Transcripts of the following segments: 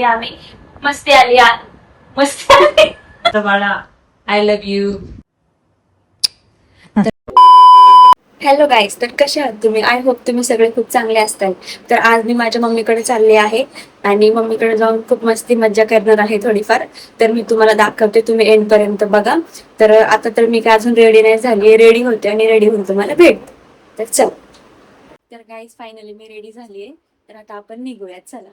Finally आम्ही मस्ती आली मस्ती आली बाळा I love you. Hello guys, तर कसे आहात तुम्ही? आय होप तुम्ही सगळे खूप चांगले असताल. तर आज मी माझ्या मम्मीकडे चालले आहे आणि मम्मीकडे जाऊन खूप मस्ती मज्जा करणार आहे थोडीफार. तर मी तुम्हाला दाखवते, तुम्ही एंड पर्यंत बघा. तर आता तर मी काय अजून रेडी नाही झाली, रेडी होते आणि रेडी होऊन तुम्हाला भेट. तर चल. तर गाईज फायनली मी रेडी झालीये, तर आता आपण निघूयात, चला.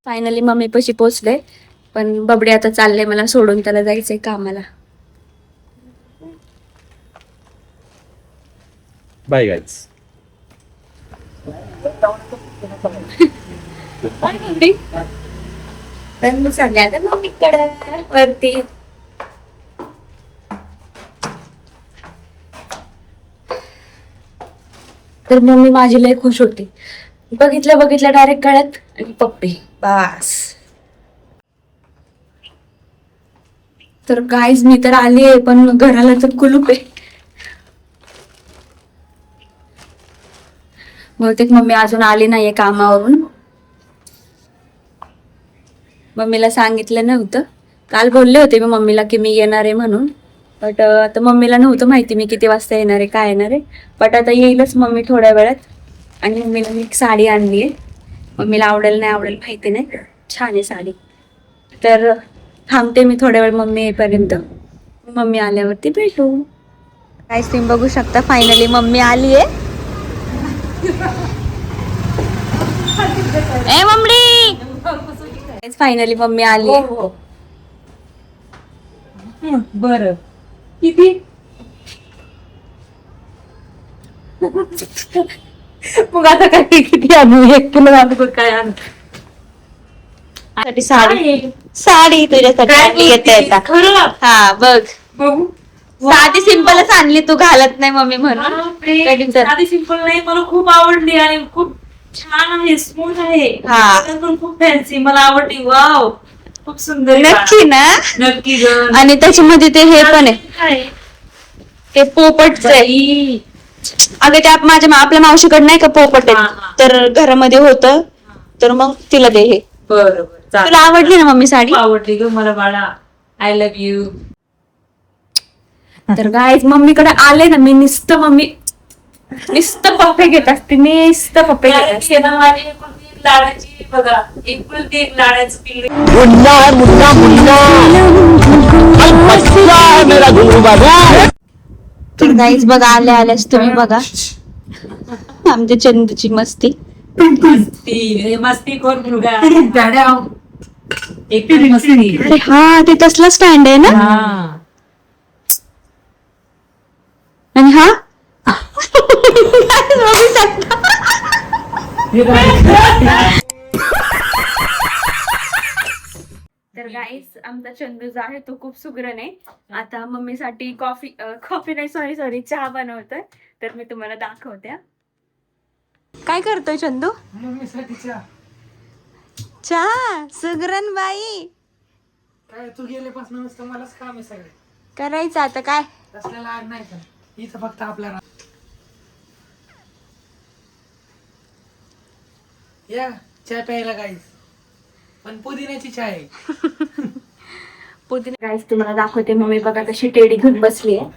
फायनली मम्मी पशी पोचले, पण बबडी आता चालले मला सोडून, त्याला जायचंय कामाला. Bye guys. तर मी चालले आता मम्मीकडे वरती. तर मम्मी माझी लय खुश होती. बघितल्या डायरेक्ट गळ्यात आणि पप्पी बास. तर गाईज मी तर आली आहे, पण घराला तर कुलूप आहे. बहुतेक मम्मी अजून आली नाहीये कामावरून. मम्मीला सांगितलं नव्हतं. काल बोलले होते मी मम्मीला की मी येणार आहे म्हणून, बट आता मम्मीला नव्हतं माहिती मी किती वाजता येणार आहे, काय येणार आहे. बट आता येईलच मम्मी थोड्या वेळात. आणि मम्मीला मी एक साडी आणली आहे. मम्मीला आवडेल नाही आवडेल माहिती नाही, छान आहे साडी. तर थांबते मी थोड्या वेळ मम्मी येईपर्यंत. मम्मी आल्यावरती भेटू. काय तुम्ही बघू शकता, फायनली मम्मी आली आहे. ए मम्मी, फायनली मम्मी आली आहे. बर किती मग आता काय किती आणू? 1 किलो आणू काय आणू? साडी तुझ्यासाठी आणली येता. हा बघ, साधी सिंपलच आणली, तू घालत नाही मम्मी म्हणून. साधी सिंपल नाही, मला खूप आवडली आणि खूप छान आहे, स्मूथ आहे. हा. पण खूप फॅन्सी, मला आवडली. वाव, खूप सुंदर आहे. नक्की ना? नक्की ग. आणि त्याच्यामध्ये ते हे पण आहे, काय ते पोपटच आहे. बाई, अगं ते आपल्या मावशीकडे नाही का पोपट हा, आहे, हा. तर घरामध्ये होतं, तर मग तिला दे हे. बरोबर, तुला आवडली ना मम्मी साडी? आवडली ग मला बाळा. I love you. तर गाईज मम्मीकडे आले ना मी, नुसतं पप्पे घेत असते, नुसतं पप्पे घेत असते. लाडाची बघा, एकुलती एक लाडाचं पिल्लू. तर गाईज बघा, आल्यास तुम्ही बघा आमच्या चंदूची मस्ती. मस्ती कोण मुलगा एक मस्ती. अरे हा, ते तसला स्टँड आहे ना. हा. आणि हा बघू शकता. तर गाईस आमचा चंदू जो आहे तो खूप सुगरण आहे. आता मम्मीसाठी कॉफी नाही, सॉरी चहा बनवतोय. तर मी तुम्हाला दाखवते. काय करतोय चंदू? मम्मीसाठी चहा. चहा सुगरण बाई. काय तू गेल्यापासून नुसतं मलाच काम आहे सगळे. करायचं आता काय. तसला लाग नाही का इथं, फक्त आपल्याला या चहा प्यायला गाईस, पण पुदिन्याची चहा आहे. पुदिना. गाईस तुम्हाला दाखवते, मम्मी बघा कशी टेडी घेऊन बसली आहे.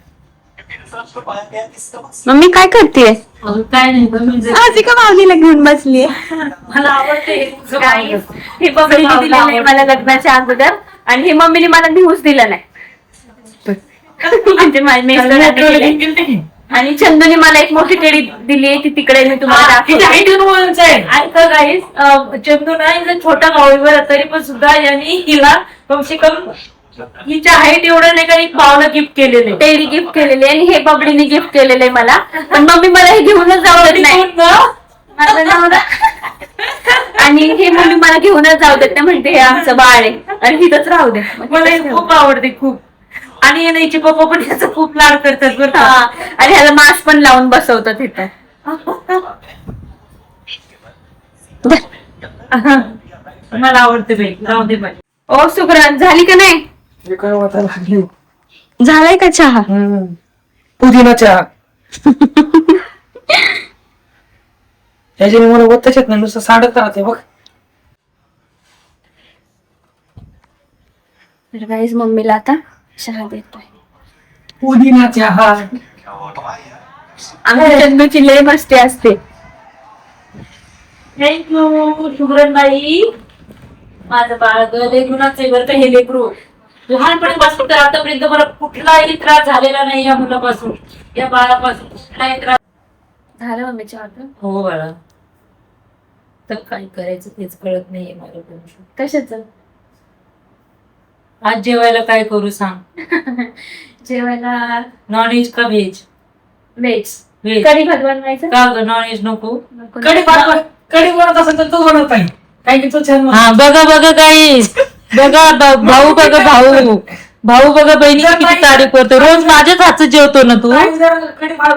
मम्मी काय करतेय? काय नाही बघ, आजी का माऊलीला घेऊन बसलीये. मला आवडते. हे बबडीने दिलेलं आहे मला लग्नाच्या अगोदर, आणि हे मम्मीने मला न्यूज दिलं नाही. म्हणजे माझी मेस. आणि चंदूने मला एक मोठी टेडी दिली आहे, ती तिकडे मी तुम्हाला दाखवते. ऐका गाईस, चंदू नाही छोटा भाऊ तरी पण सुद्धा यांनी हिला कमसे कम हिच्या हाईट एवढं नाही का एक पावलं गिफ्ट केलेले, टेडी गिफ्ट केलेली आहे, आणि हे बबडीने गिफ्ट केलेलं आहे मला. पण मम्मी मला हे घेऊनच जाऊ देत नाही. माझं नाव ना. आणि हे मम्मी मला घेऊनच जाऊ देत नाही, म्हणते हे आमचं बाळ आहे आणि इथंच राहू दे. मला हे खूप आवडते खूप. आणि याचे पप्पा पण याचा खूप लाड करतात बरं का. आणि ह्याला मास्क पण लावून बसवतात इथं. मला आवडते बाई, जाऊ दे बाई. ओ सुग्रण, झाली का नाही? हे काय वाटायला लागली झालाय का चहा? पुदिना चहा. त्याच्याने मला होतच येत नाही, नुसतं साडत राहते बघ. तर गाईज मम्मीला आता चहा देतोय. पुदिना चहा. आमच्या चंदूची लय मस्ती असते. थँक्यू शुभ्रणबाई. माझं बाळ लय गुणाचं बरं का हे लेकरू. लहानपणीपासून तर आतापर्यंत मला कुठलाही त्रास झालेला नाही या मुलापासून, या बाळापासून कुठलाही त्रास. झालं मम्मी चहा आता? हो बाळा, तर काय करायचं तेच कळत नाहीये मला पण. कशाचं? आज जेवायला काय करू सांग? जेवायला नॉनव्हेज का व्हेज? व्हेज. व्हेज कढी भात बनवायचं? का ग, नॉनव्हेज नको? कढी बनवत असेल तर तू बनवत नाही, काय की तू छान बनवते. हा बघा बघा काही बघा भाऊ बघा भाऊ बघा बहिणी किती तारीफ करतो. रोज माझ्याच हातचं जेवतो ना तू. काही जर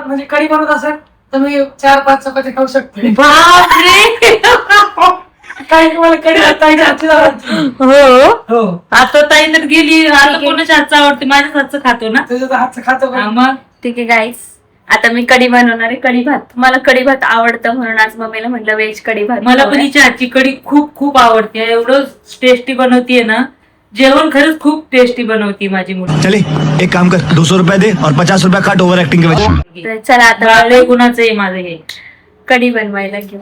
म्हणजे कढी बनवत असेल तर मी 4-5 चपाती खाऊ शकते. बापरे. काही मला कढी ताईच्या हातची आवडते. हो हो, आता ताई तर गेली, आता कोणाच्या हातचं आवडते? माझ्याच हातचं खातो ना. तुझ्या तर हातचं खातो का? हा मग ठीक आहे गाईस, आता मी कढी बनवणार आहे. कढी भात, मला कढी भात आवडतं म्हणून आज मम्मीला म्हटलं व्हेज कढी भात. मला पण हिच्या हातची कढी खूप खूप आवडते. एवढं टेस्टी बनवतीये ना, जेवण खरंच खूप टेस्टी बनवती माझी मुलगी. चले एक काम कर 200 रुपए दे और 50 रुपए काट ओवर एक्टिंग के वजह से. तर चला आता लय गुणाचं आहे माझं हे. कढी बनवायला घेऊ.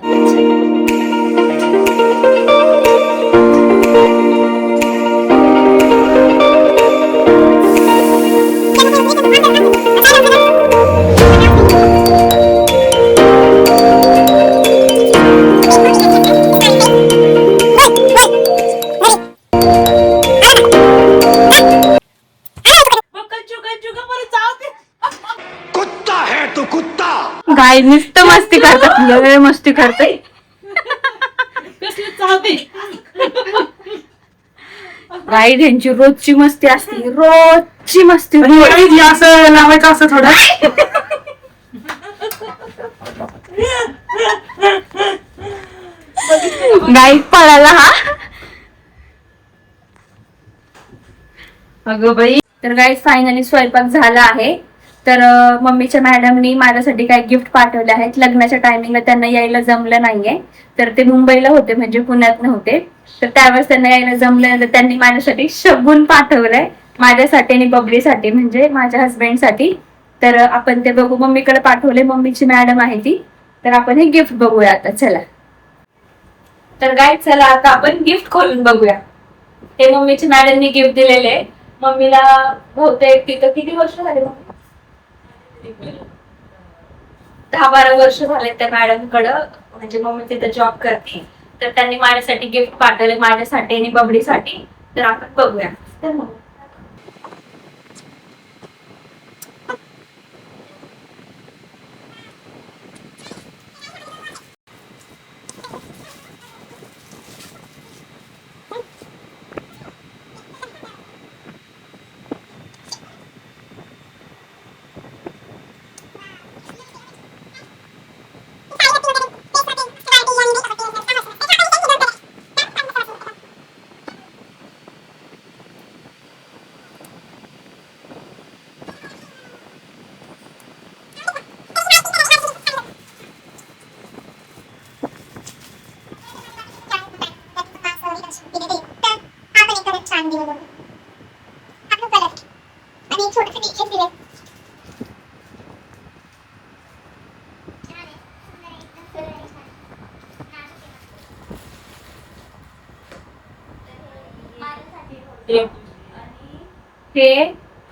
कुत्ता है तू कुत्ता. गाय नुसतं मस्ती करतात, लय मस्ती करते. गाई त्यांची रोजची मस्ती असते, रोजची मस्ती. काही असं लावायचं असं थोडं. गाई पळाला हा. अगं बाई, तर गाई फायनली स्वयंपाक झाला आहे. तर मम्मीच्या मॅडमनी माझ्यासाठी काही गिफ्ट पाठवले आहेत. लग्नाच्या टायमिंगला त्यांना यायला जमलं नाहीये, तर ते मुंबईला होते, म्हणजे पुण्यात नव्हते. तर त्यावेळेस त्यांना यायला जमलं नाही, तर त्यांनी माझ्यासाठी शगुन पाठवलंय, माझ्यासाठी आणि बबलीसाठी, म्हणजे माझ्या हस्बंडसाठी. तर आपण ते बघू. मम्मीकडे पाठवले, मम्मीची मॅडम आहे ती. तर आपण हे गिफ्ट बघूया आता, चला. तर गाय चला आता आपण गिफ्ट खोलून बघूया. हे मम्मीच्या मॅडमनी गिफ्ट दिलेले आहे मम्मीला. बहुतेक तिथं किती वर्ष झाले? 10-12 वर्ष झाले त्या मॅडम कडं, म्हणजे मम्मी तिथं जॉब करते. तर त्यांनी माझ्यासाठी गिफ्ट पाठवले, माझ्यासाठी आणि बबलीसाठी. तर आपण बघूया. तर मग हे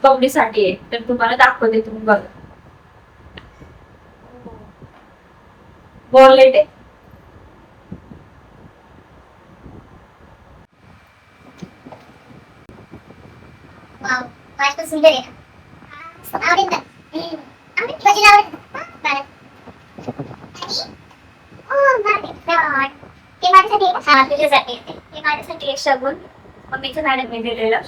बबलीसाठी आहे. तर तुम्हाला दाखवते, तुम्ही बघा. वॉलेट आहे. वाव, वाटतं सुंदर आहे. आवडेल का? आवडेल? बजीला आवडेल का? बरं. आणि माय गॉड, ते माझ्यासाठी आहे का? हा, तुझ्यासाठी आहे ते. हे माझ्यासाठी एक शगुन मम्मीच्या मॅडमने दिलेला.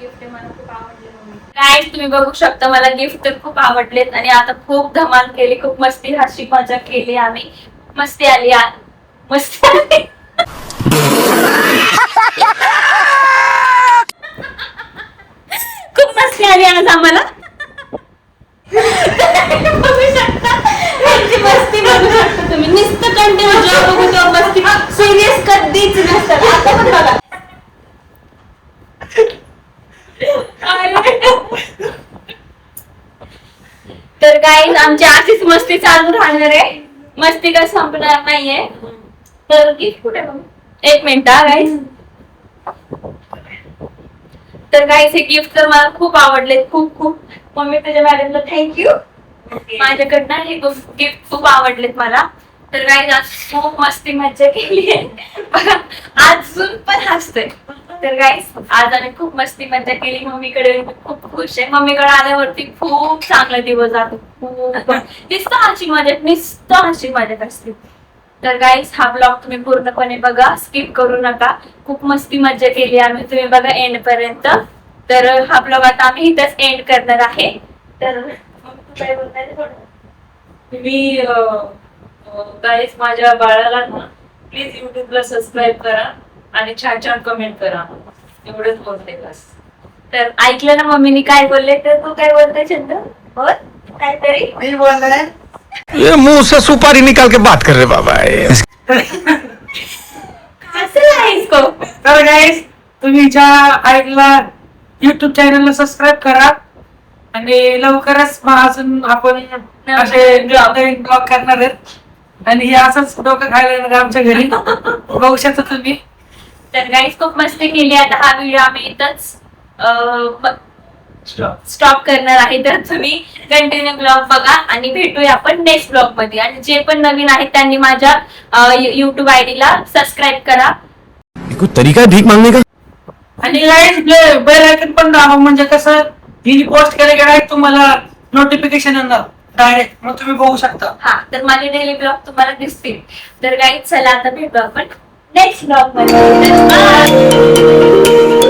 गिफ्ट आहे, मला खूप आवडले मम्मी. गाईज तुम्ही बघू शकता, मला गिफ्ट तर खूप आवडलेत आणि आता खूप धमाल केली, खूप मस्ती हसी मजा केली आम्ही. मस्ती आली मस्ती आली. खूप मस्ती आली आज आम्हाला. बघू शकता यांची मस्ती बघू शकता तुम्ही. नुसतं कंटिन्यू जेव्हा बघू तेव्हा मस्ती, सिरियस कधीच नसतात. आता पण बघा. तर गाईज आमची अशीच मस्ती चालू राहणार आहे, मस्ती काय संपणार नाहीये. तर गिफ्ट कुठे बघू, एक मिनिट हा गाईज. तर गाईज हे गिफ्ट तर मला खूप आवडले, खूप खूप. मम्मी तुझ्या मॅडमला थँक्यू. माझ्याकडनं हे गिफ्ट खूप आवडलेत मला. तर गाईज आज खूप मस्ती मज्जा केली आहे बघा, अजून पण हसतोय. तर गाईज आज आम्ही खूप मस्ती मज्जा केली. मम्मीकडे खूप खुश आहे. मम्मीकडे आल्यावरती खूप चांगला दिवस जातो. खूप नुसतं हसी मजाक असते. तर गाईज हा ब्लॉग तुम्ही पूर्णपणे बघा, स्किप करू नका. खूप मस्ती मज्जा केली आम्ही, तुम्ही बघा एंड पर्यंत. तर हा ब्लॉग आता आम्ही इथंच एंड करणार आहे. तर तू काय बोलणार आहे थोडं? मी गाईस माझ्या बाळाला ना प्लीज युट्यूबला सबस्क्राईब करा आणि छान छान कमेंट करा, एवढंच बोलते बस. तर ऐकलं ना मम्मीने काय बोलले, तर तू काय बोलते चंद? बोल काहीतरी. मी बोलणार ये मुंह से सुपारी निकाल के बात कर रहे बाबा. असं आहेस को. तर गाईस तुम्ही ज्या आईला युट्यूब चॅनलला सबस्क्राईब करा आणि लवकरच मग अजून आपण असे नवीन ब्लॉग करणार आहेत आणि हे असंच डोकं खायला येणार आमच्या घरी बघू शकता तुम्ही. तर गाईज खूप मस्ती केली. आता हा व्हिडिओ आम्ही इथंच स्टॉप करणार आहे. तर तुम्ही कंटिन्यू ब्लॉग बघा आणि भेटूया आपण नेक्स्ट ब्लॉग मध्ये. आणि जे पण नवीन आहेत त्यांनी माझ्या युट्यूब आयडीला सबस्क्राईब करा. कोई तरीका है भीख मांगने का? आणि गाईस बेल आयकन पण दाबा, म्हणजे कसं ही पोस्ट केलं गेलं तुम्हाला नोटिफिकेशन येणार डायरेक्ट, मग तुम्ही बघू शकता. हा, तर माझे डेली ब्लॉग तुम्हाला दिसतील. तर गाईज चला आता भेटू आपण नेक्स्ट ब्लॉग मध्ये. बाय.